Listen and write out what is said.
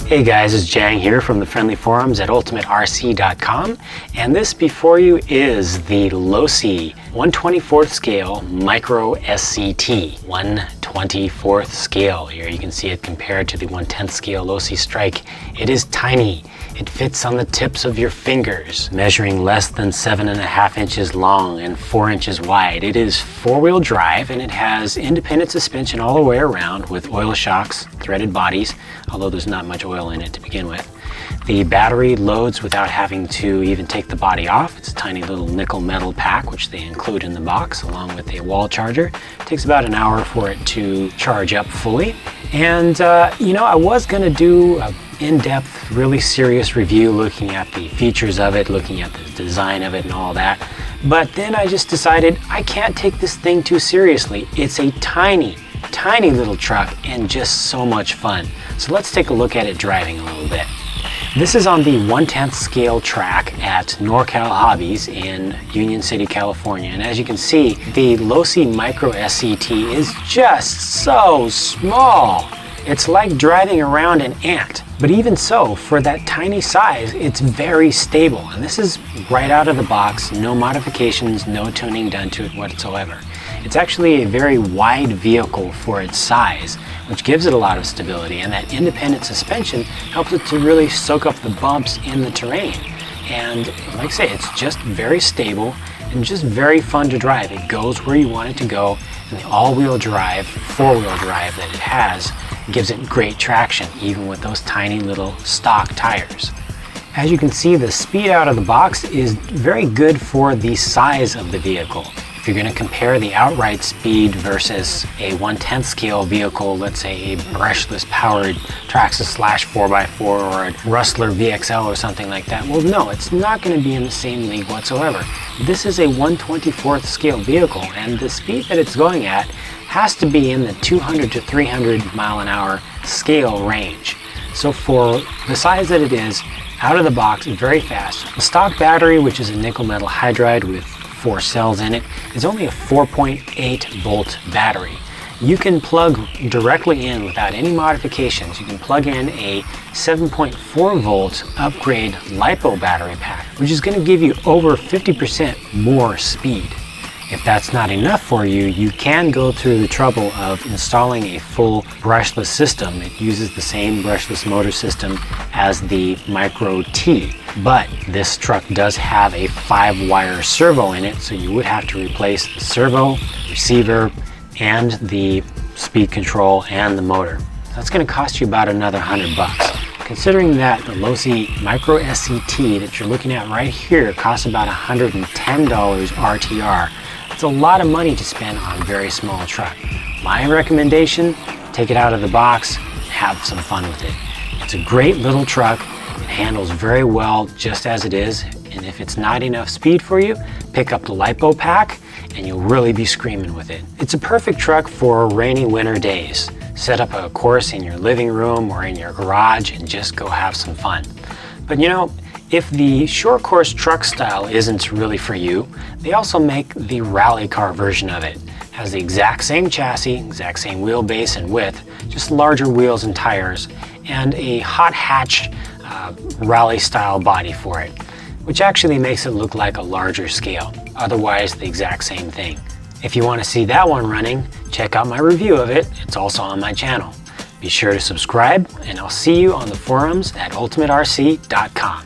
Hey guys, it's Jang here from the friendly forums at ultimaterc.com, and this before you is the Losi 1/24th scale Micro SCT. 1/24th scale. Here you can see it compared to the 1/10th scale Losi Strike. It is tiny. It fits on the tips of your fingers, measuring less than 7.5 inches long and 4 inches wide. It is four-wheel drive, and it has independent suspension all the way around with oil shocks, threaded bodies, although there's not much oil in it to begin with. The battery loads without having to even take the body off. It's a tiny little nickel metal pack, which they include in the box, along with a wall charger. It takes about an hour for it to charge up fully. And, I was going to do a in-depth, really serious review looking at the features of it, looking at the design of it and all that. But then I just decided I can't take this thing too seriously. It's a tiny little truck and just so much fun. So let's take a look at it driving a little bit. This is on the 1/10th scale track at NorCal Hobbies in Union City, California. And as you can see, the Losi Micro SCT is just so small. It's like driving around an ant. But even so, for that tiny size, it's very stable. And this is right out of the box, no modifications, no tuning done to it whatsoever. It's actually a very wide vehicle for its size, which gives it a lot of stability, and that independent suspension helps it to really soak up the bumps in the terrain. And like I say, it's just very stable and just very fun to drive. It goes where you want it to go, and the all-wheel drive, four-wheel drive that it has gives it great traction, even with those tiny little stock tires. As you can see, the speed out of the box is very good for the size of the vehicle. If you're going to compare the outright speed versus a 1/10th scale vehicle, let's say a brushless powered Traxxas Slash 4x4 or a Rustler VXL or something like that, well, no, it's not going to be in the same league whatsoever. This is a 1/24th scale vehicle, and the speed that it's going at has to be in the 200 to 300 mile an hour scale range. So for the size that it is, out of the box, very fast. The stock battery, which is a nickel metal hydride with 4 cells in it, is only a 4.8 volt battery. You can plug directly in without any modifications. You can plug in a 7.4 volt upgrade LiPo battery pack, which is going to give you over 50% more speed. If that's not enough for you, you can go through the trouble of installing a full brushless system. It uses the same brushless motor system as the Micro T, but this truck does have a 5-wire servo in it, so you would have to replace the servo, receiver, and the speed control and the motor. That's going to cost you about another $100. Considering that the Losi Micro SCT that you're looking at right here costs about $110 RTR, it's a lot of money to spend on a very small truck. My recommendation, take it out of the box, have some fun with it. It's a great little truck. It handles very well just as it is. And if it's not enough speed for you, pick up the LiPo pack and you'll really be screaming with it. It's a perfect truck for rainy winter days. Set up a course in your living room or in your garage and just go have some fun. But if the short course truck style isn't really for you, they also make the rally car version of it. It has the exact same chassis, exact same wheelbase and width, just larger wheels and tires, and a hot hatch rally style body for it, which actually makes it look like a larger scale. Otherwise, the exact same thing. If you want to see that one running, check out my review of it. It's also on my channel. Be sure to subscribe, and I'll see you on the forums at ultimaterc.com.